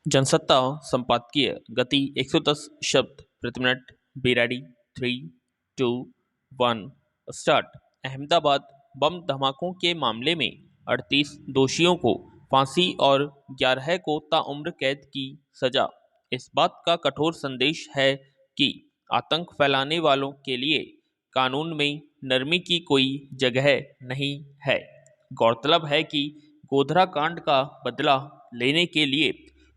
जनसत्ता संपादकीय गति 110 शब्द प्रति मिनट। Be ready. 3, 2, 1 स्टार्ट। अहमदाबाद बम धमाकों के मामले में 38 दोषियों को फांसी और 11 को ताउम्र कैद की सजा। इस बात का कठोर संदेश है कि आतंक फैलाने वालों के लिए कानून में नरमी की कोई जगह नहीं है। गौरतलब है कि गोधरा कांड का बदला लेने के लिए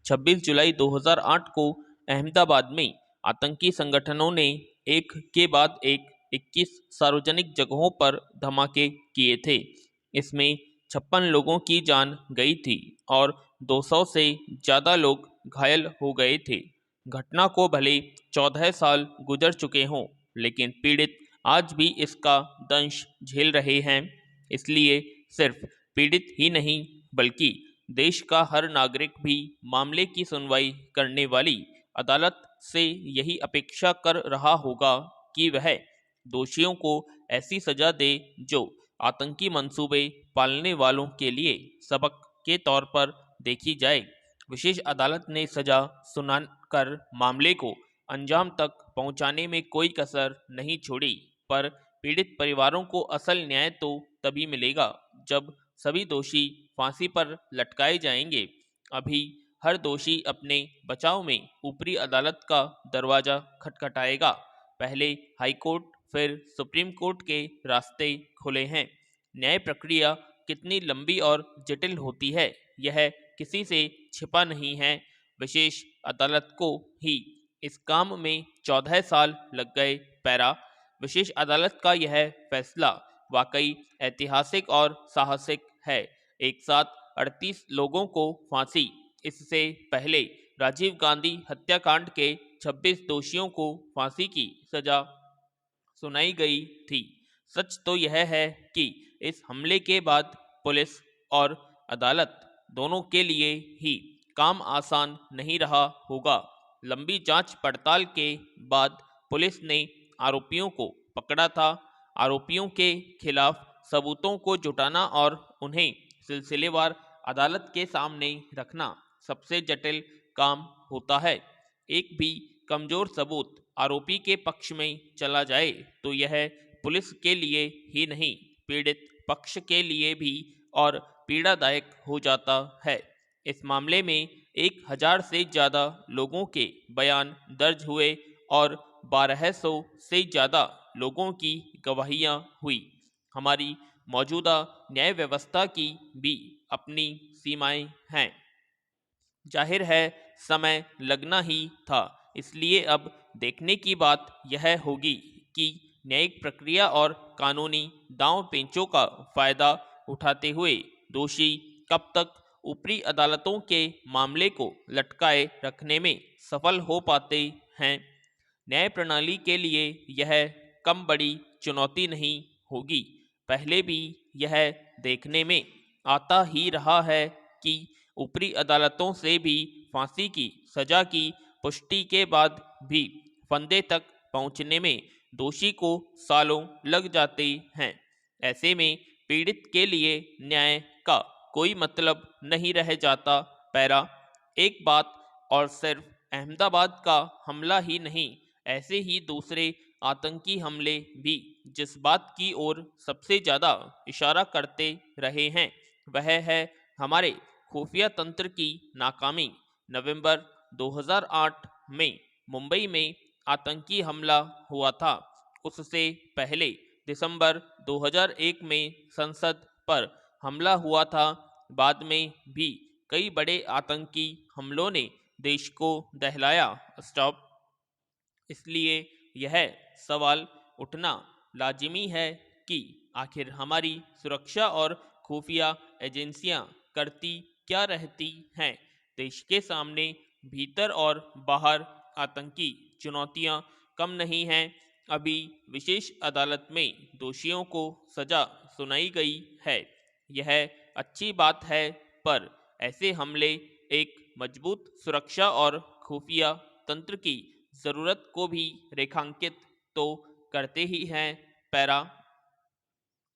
26 जुलाई 2008 को अहमदाबाद में आतंकी संगठनों ने एक के बाद एक 21 सार्वजनिक जगहों पर धमाके किए थे। इसमें 56 लोगों की जान गई थी और 200 से ज़्यादा लोग घायल हो गए थे। घटना को भले 14 साल गुजर चुके हों, लेकिन पीड़ित आज भी इसका दंश झेल रहे हैं। इसलिए सिर्फ पीड़ित ही नहीं, बल्कि देश का हर नागरिक भी मामले की सुनवाई करने वाली अदालत से यही अपेक्षा कर रहा होगा कि वह दोषियों को ऐसी सजा दे जो आतंकी मंसूबे पालने वालों के लिए सबक के तौर पर देखी जाए। विशेष अदालत ने सजा सुनाकर मामले को अंजाम तक पहुंचाने में कोई कसर नहीं छोड़ी, पर पीड़ित परिवारों को असल न्याय तो तभी मिलेगा जब सभी दोषी फांसी पर लटकाए जाएंगे। अभी हर दोषी अपने बचाव में ऊपरी अदालत का दरवाजा खटखटाएगा। पहले हाई कोर्ट, फिर सुप्रीम कोर्ट के रास्ते खुले हैं। न्याय प्रक्रिया कितनी लंबी और जटिल होती है, यह किसी से छिपा नहीं है। विशेष अदालत को ही इस काम में 14 साल लग गए। पैरा। विशेष अदालत का यह फैसला वाकई ऐतिहासिक और साहसिक है। एक साथ 38 लोगों को फांसी। इससे पहले राजीव गांधी हत्याकांड के 26 दोषियों को फांसी की सजा सुनाई गई थी। सच तो यह है कि इस हमले के बाद पुलिस और अदालत दोनों के लिए ही काम आसान नहीं रहा होगा। लंबी जांच पड़ताल के बाद पुलिस ने आरोपियों को पकड़ा था। आरोपियों के खिलाफ सबूतों को जुटाना और उन्हें सिलसिलेवार अदालत के सामने रखना सबसे जटिल काम होता है। एक भी कमजोर सबूत आरोपी के पक्ष में चला जाए तो यह पुलिस के लिए ही नहीं, पीड़ित पक्ष के लिए भी और पीड़ादायक हो जाता है। इस मामले में 1000 से ज़्यादा लोगों के बयान दर्ज हुए और 1200 से ज़्यादा लोगों की गवाहियाँ हुई। हमारी मौजूदा न्याय व्यवस्था की भी अपनी सीमाएं हैं। जाहिर है समय लगना ही था। इसलिए अब देखने की बात यह होगी कि न्यायिक प्रक्रिया और कानूनी दांव पेंचों का फायदा उठाते हुए दोषी कब तक ऊपरी अदालतों के मामले को लटकाए रखने में सफल हो पाते हैं। न्याय प्रणाली के लिए यह कम बड़ी चुनौती नहीं होगी। पहले भी यह देखने में आता ही रहा है कि ऊपरी अदालतों से भी फांसी की सजा की पुष्टि के बाद भी फंदे तक पहुंचने में दोषी को सालों लग जाते हैं। ऐसे में पीड़ित के लिए न्याय का कोई मतलब नहीं रह जाता। पैरा। एक बात और, सिर्फ अहमदाबाद का हमला ही नहीं, ऐसे ही दूसरे आतंकी हमले भी जिस बात की ओर सबसे ज़्यादा इशारा करते रहे हैं वह है हमारे खुफिया तंत्र की नाकामी। नवंबर 2008 में मुंबई में आतंकी हमला हुआ था। उससे पहले दिसंबर 2001 में संसद पर हमला हुआ था। बाद में भी कई बड़े आतंकी हमलों ने देश को दहलाया। स्टॉप। इसलिए यह सवाल उठना लाजिमी है कि आखिर हमारी सुरक्षा और खुफिया एजेंसियां करती क्या रहती हैं। देश के सामने भीतर और बाहर आतंकी चुनौतियां कम नहीं हैं। अभी विशेष अदालत में दोषियों को सजा सुनाई गई है, यह अच्छी बात है, पर ऐसे हमले एक मजबूत सुरक्षा और खुफिया तंत्र की जरूरत को भी रेखांकित तो करते ही हैं। पैरा।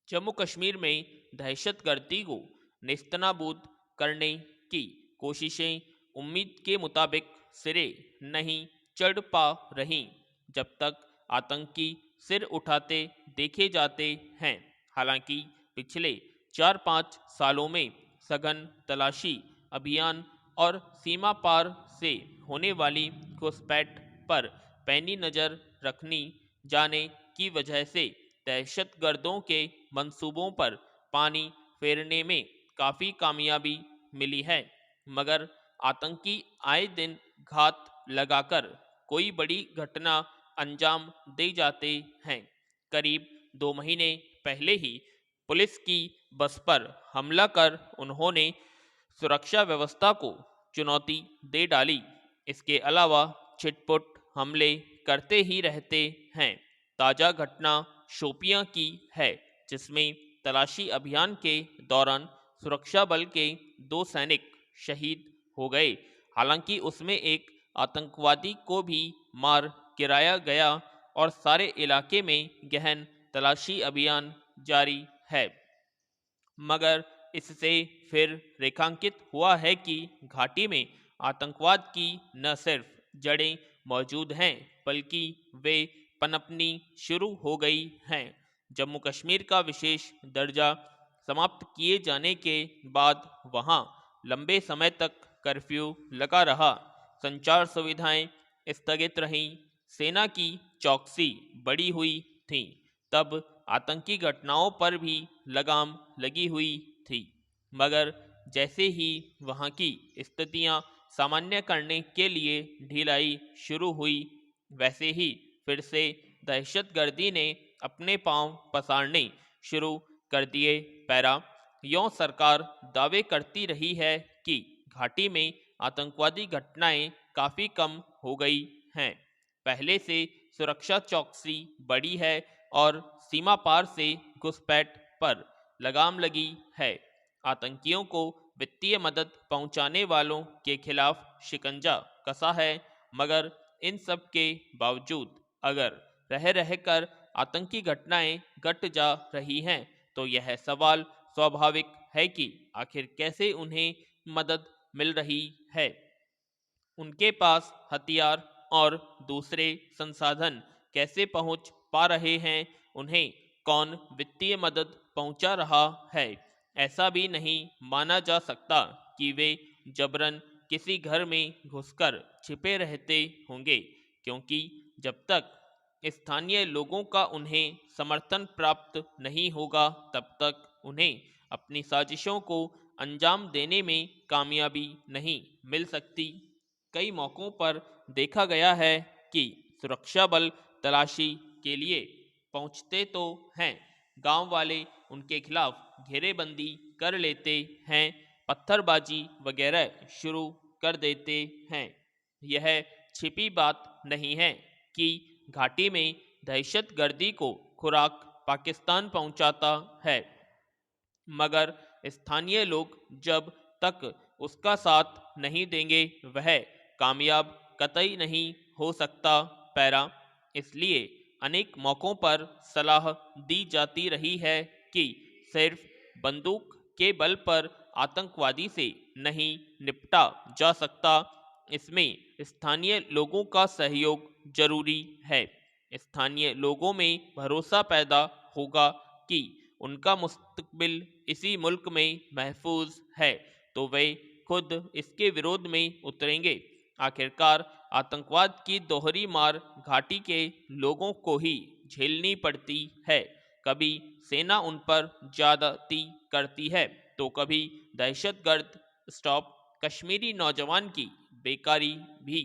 जम्मू कश्मीर में दहशतगर्दी को नेस्तनाबूद करने की कोशिशें उम्मीद के मुताबिक सिरे नहीं चढ़ पा रही, जब तक आतंकी सिर उठाते देखे जाते हैं। हालांकि पिछले 4-5 सालों में सघन तलाशी अभियान और सीमा पार से होने वाली घुसपैठ पर पैनी नज़र रखनी जाने की वजह से दहशतगर्दों के मंसूबों पर पानी फेरने में काफ़ी कामयाबी मिली है। मगर आतंकी आए दिन घात लगाकर कोई बड़ी घटना अंजाम दे जाते हैं। करीब 2 महीने पहले ही पुलिस की बस पर हमला कर उन्होंने सुरक्षा व्यवस्था को चुनौती दे डाली। इसके अलावा छिटपुट हमले करते ही रहते हैं। ताज़ा घटना शोपियां की है, जिसमें तलाशी अभियान के दौरान सुरक्षा बल के 2 सैनिक शहीद हो गए। हालांकि उसमें एक आतंकवादी को भी मार गिराया गया और सारे इलाके में गहन तलाशी अभियान जारी है। मगर इससे फिर रेखांकित हुआ है कि घाटी में आतंकवाद की न सिर्फ जड़ें मौजूद हैं, बल्कि वे पनपनी शुरू हो गई हैं। जम्मू कश्मीर का विशेष दर्जा समाप्त किए जाने के बाद वहां लंबे समय तक कर्फ्यू लगा रहा, संचार सुविधाएं स्थगित रहीं, सेना की चौकसी बढ़ी हुई थी। तब आतंकी घटनाओं पर भी लगाम लगी हुई थी। मगर जैसे ही वहां की स्थितियां सामान्य करने के लिए ढिलाई शुरू हुई, वैसे ही फिर से दहशतगर्दी ने अपने पांव पसारने शुरू कर दिए। पैरा यों सरकार दावे करती रही है कि घाटी में आतंकवादी घटनाएं काफ़ी कम हो गई हैं, पहले से सुरक्षा चौकसी बढ़ी है और सीमा पार से घुसपैठ पर लगाम लगी है। आतंकियों को वित्तीय मदद पहुंचाने वालों के खिलाफ शिकंजा कसा है। मगर इन सब के बावजूद अगर रह रहकर आतंकी घटनाएं घट जा रही हैं, तो यह सवाल स्वाभाविक है कि आखिर कैसे उन्हें मदद मिल रही है। उनके पास हथियार और दूसरे संसाधन कैसे पहुंच पा रहे हैं, उन्हें कौन वित्तीय मदद पहुंचा रहा है। ऐसा भी नहीं माना जा सकता कि वे जबरन किसी घर में घुसकर छिपे रहते होंगे, क्योंकि जब तक स्थानीय लोगों का उन्हें समर्थन प्राप्त नहीं होगा, तब तक उन्हें अपनी साजिशों को अंजाम देने में कामयाबी नहीं मिल सकती। कई मौक़ों पर देखा गया है कि सुरक्षा बल तलाशी के लिए पहुंचते तो हैं, गांव वाले उनके खिलाफ घेरेबंदी कर लेते हैं, पत्थरबाजी वगैरह शुरू कर देते हैं। यह छिपी बात नहीं है कि घाटी में दहशतगर्दी को खुराक पाकिस्तान पहुंचाता है, मगर स्थानीय लोग जब तक उसका साथ नहीं देंगे, वह कामयाब कतई नहीं हो सकता। पैरा इसलिए अनेक मौक़ों पर सलाह दी जाती रही है कि सिर्फ बंदूक के बल पर आतंकवादी से नहीं निपटा जा सकता, इसमें स्थानीय लोगों का सहयोग जरूरी है। स्थानीय लोगों में भरोसा पैदा होगा कि उनका मुस्तकबिल इसी मुल्क में महफूज है, तो वे खुद इसके विरोध में उतरेंगे। आखिरकार आतंकवाद की दोहरी मार घाटी के लोगों को ही झेलनी पड़ती है। कभी सेना उन पर ज्यादती करती है, तो कभी दहशतगर्द। स्टॉप कश्मीरी नौजवान की बेकारी भी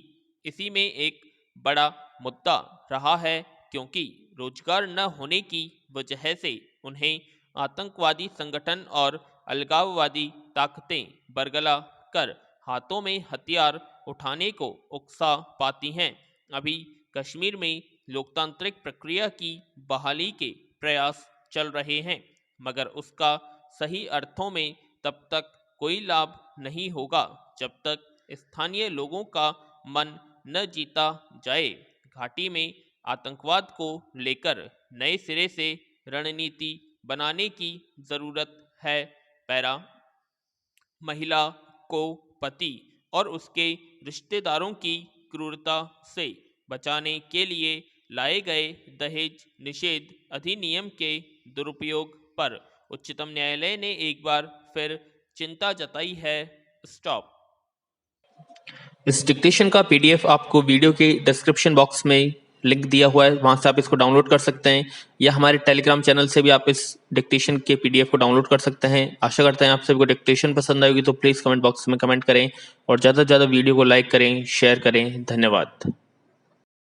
इसी में एक बड़ा मुद्दा रहा है, क्योंकि रोजगार न होने की वजह से उन्हें आतंकवादी संगठन और अलगाववादी ताकतें बरगला कर हाथों में हथियार उठाने को उकसा पाती हैं। अभी कश्मीर में लोकतांत्रिक प्रक्रिया की बहाली के प्रयास चल रहे हैं, मगर उसका सही अर्थों में तब तक कोई लाभ नहीं होगा जब तक स्थानीय लोगों का मन न जीता जाए। घाटी में आतंकवाद को लेकर नए सिरे से रणनीति बनाने की जरूरत है। पैरा महिला को पति और उसके रिश्तेदारों की क्रूरता से बचाने के लिए लाए गए दहेज निषेध अधिनियम के दुरुपयोग पर उच्चतम न्यायालय ने एक बार फिर चिंता जताई है। स्टॉप। इस डिक्टेशन का पीडीएफ आपको वीडियो के डिस्क्रिप्शन बॉक्स में लिंक दिया हुआ है, वहां से आप इसको डाउनलोड कर सकते हैं, या हमारे टेलीग्राम चैनल से भी आप इस डिक्टेशन के पीडीएफ को डाउनलोड कर सकते हैं। आशा करते हैं आप सभी को डिक्टेशन पसंद आएगी, तो प्लीज़ कमेंट बॉक्स में कमेंट करें और ज़्यादा से ज़्यादा वीडियो को लाइक करें, शेयर करें। धन्यवाद।